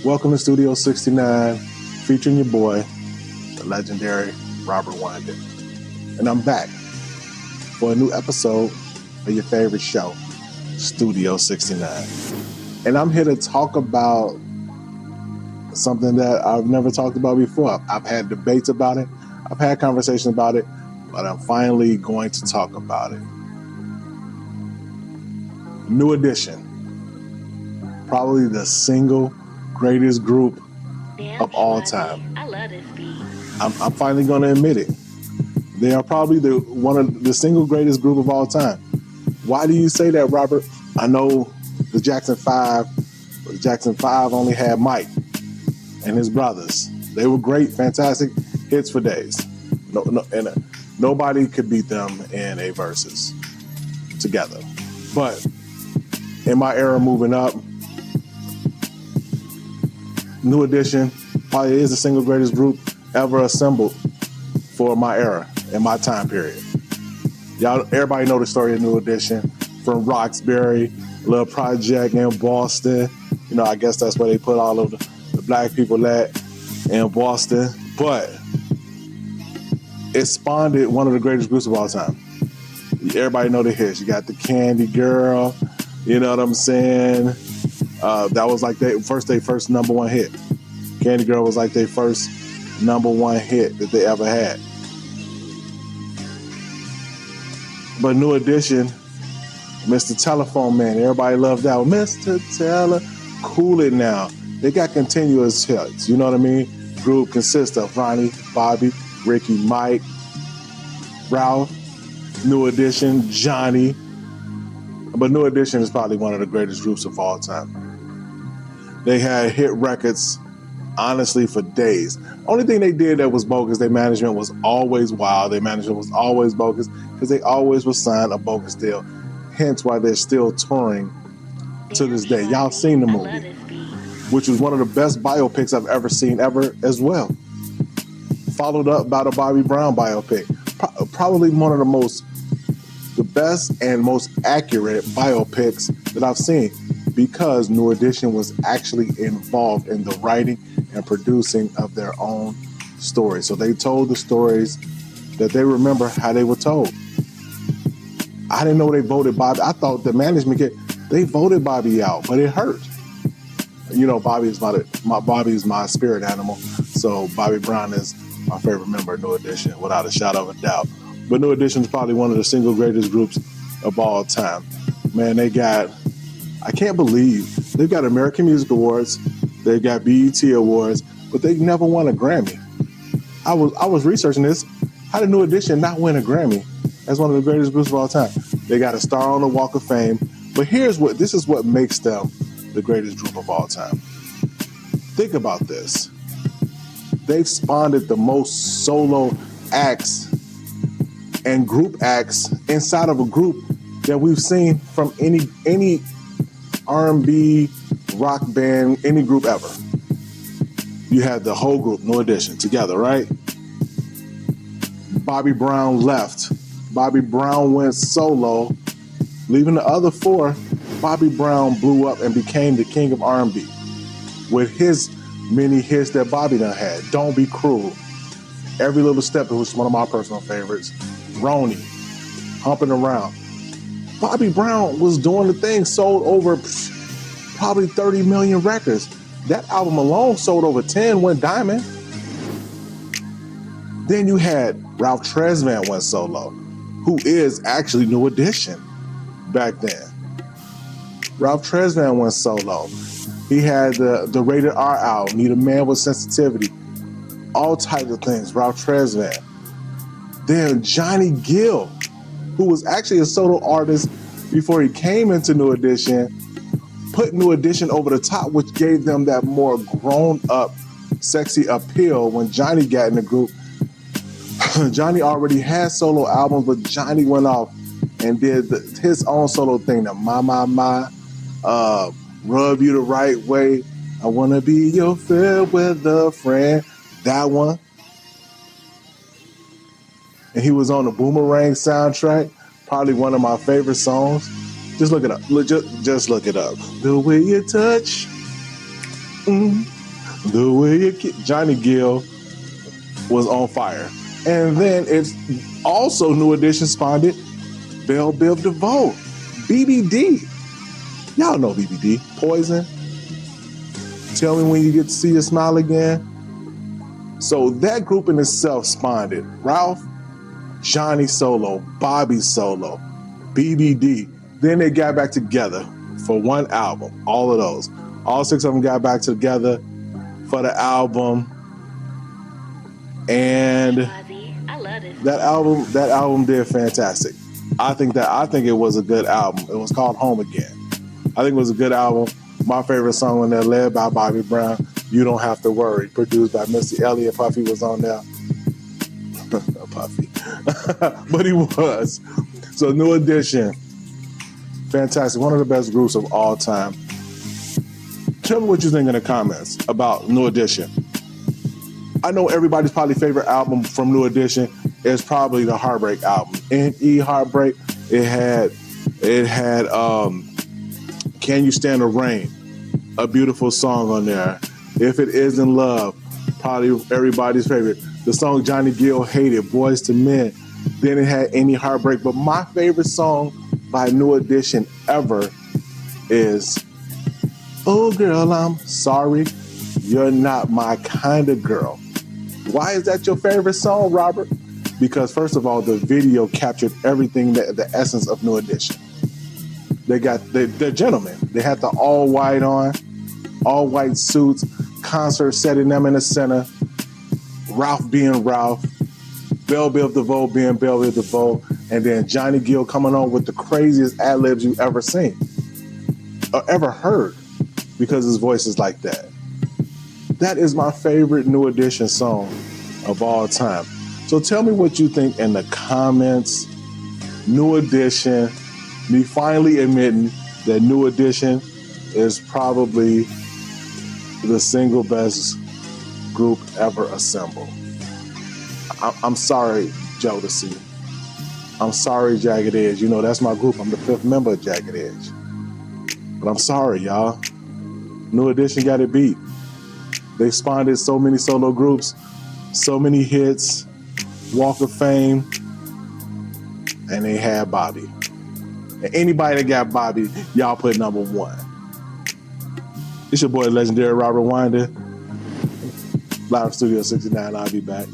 Welcome to Studio 69, featuring your boy, the legendary Robert Wanda. And I'm back for a new episode of your favorite show, Studio 69. And I'm here to talk about something that I've never talked about before. I've had debates about it, I've had conversations about it, but I'm finally going to talk about it. New Edition, probably the single greatest group of all time. I love this beat. I'm finally going to admit it. They are probably one of the single greatest group of all time. Why do you say that, Robert? I know the Jackson 5 only had Mike and his brothers. They were great, fantastic hits for days. Nobody could beat them in a versus together. But in my era moving up, New Edition probably is the single greatest group ever assembled for my era and my time period. Everybody know the story of New Edition from Roxbury, little project in Boston. I guess that's where they put all of the black people at in Boston. But it spawned one of the greatest groups of all time. Everybody know the hits. You got the Candy Girl, you know what I'm saying? That was like their first number one hit. Candy Girl was like their first number one hit that they ever had. But New Edition, Mr. Telephone Man, everybody loved that one. Mr. Teller, Cool It Now. They got continuous hits, you know what I mean? Group consists of Ronnie, Bobby, Ricky, Mike, Ralph, New Edition, Johnny. But New Edition is probably one of the greatest groups of all time. They had hit records, honestly, for days. Only thing they did that was bogus, their management was always wild. Their management was always bogus because they always would sign a bogus deal. Hence why they're still touring to this day. Y'all seen the movie, which was one of the best biopics I've ever seen ever as well. Followed up by the Bobby Brown biopic. Probably one of the best and most accurate biopics that I've seen, because New Edition was actually involved in the writing and producing of their own stories. So they told the stories that they remember how they were told. I didn't know they voted Bobby. I thought the management they voted Bobby out, but it hurt. Bobby's my spirit animal. So Bobby Brown is my favorite member of New Edition, without a shadow of a doubt. But New Edition is probably one of the single greatest groups of all time. Man, I can't believe they've got American Music Awards, they've got BET Awards, but they never won a Grammy. I was researching this. How did New Edition not win a Grammy as one of the greatest groups of all time? They got a star on the Walk of Fame, but this is what makes them the greatest group of all time. Think about this. They've spawned the most solo acts and group acts inside of a group that we've seen from any R&B, rock band, any group ever. You had the whole group, New Edition, together, right? Bobby Brown left. Bobby Brown went solo. Leaving the other four, Bobby Brown blew up and became the king of R&B with his many hits that Bobby done had. Don't Be Cruel, Every Little Step, which is one of my personal favorites, Roni, Humping Around. Bobby Brown was doing the thing, sold over probably 30 million records. That album alone sold over 10, went diamond. Then you had Ralph Tresvant went solo, who is actually New Edition back then. Ralph Tresvant went solo. He had the Rated R album, Need a Man with Sensitivity, all types of things, Ralph Tresvant. Then Johnny Gill, who was actually a solo artist before he came into New Edition, put New Edition over the top, which gave them that more grown-up, sexy appeal when Johnny got in the group. Johnny already had solo albums, but Johnny went off and did his own solo thing, the My, Rub You the Right Way, I Wanna Be Your Fair Weather Friend, that one. And he was on the Boomerang soundtrack, probably one of my favorite songs. Just look it up. Just look it up. The way you touch, The way Johnny Gill was on fire. And then it's also New Edition spawned Belle Biv DeVoe, BBD. Y'all know BBD. Poison. Tell me when you get to see your smile again. So that group in itself spawned Ralph, Johnny solo, Bobby solo, BBD. Then they got back together for one album. All of those. All six of them got back together for the album. And that album did fantastic. I think it was a good album. It was called Home Again. I think it was a good album. My favorite song on there, led by Bobby Brown, You Don't Have to Worry, produced by Missy Elliott. Puffy was on there. Puffy. But he was. So New Edition, fantastic. One of the best groups of all time. Tell me what you think in the comments about New Edition. I know everybody's probably favorite album from New Edition is probably the Heartbreak album. N.E. Heartbreak. It had Can You Stand the Rain, a beautiful song on there. If It Isn't Love, probably everybody's favorite. The song Johnny Gill hated, Boys to Men. Then it had Any Heartbreak. But my favorite song by New Edition ever is Oh Girl, I'm Sorry, You're Not My Kind of Girl. Why is that your favorite song, Robert? Because first of all, the video captured everything, the essence of New Edition. They're gentlemen. They had the all white on, all white suits, concert setting them in the center, Ralph being Ralph, Belle Biv DeVoe being Belle Biv DeVoe, and then Johnny Gill coming on with the craziest ad-libs you've ever seen or ever heard, because his voice is like that. That is my favorite New Edition song of all time. So tell me what you think in the comments. New Edition, me finally admitting that New Edition is probably the single best group ever assembled. I'm sorry, Jodeci. I'm sorry, Jagged Edge. You know, that's my group. I'm the fifth member of Jagged Edge. But I'm sorry, y'all. New Edition got it beat. They spawned so many solo groups, so many hits, Walk of Fame, and they had Bobby. And anybody that got Bobby, y'all put number one. It's your boy, legendary Robert Winder. Live Studio 69. I'll be back.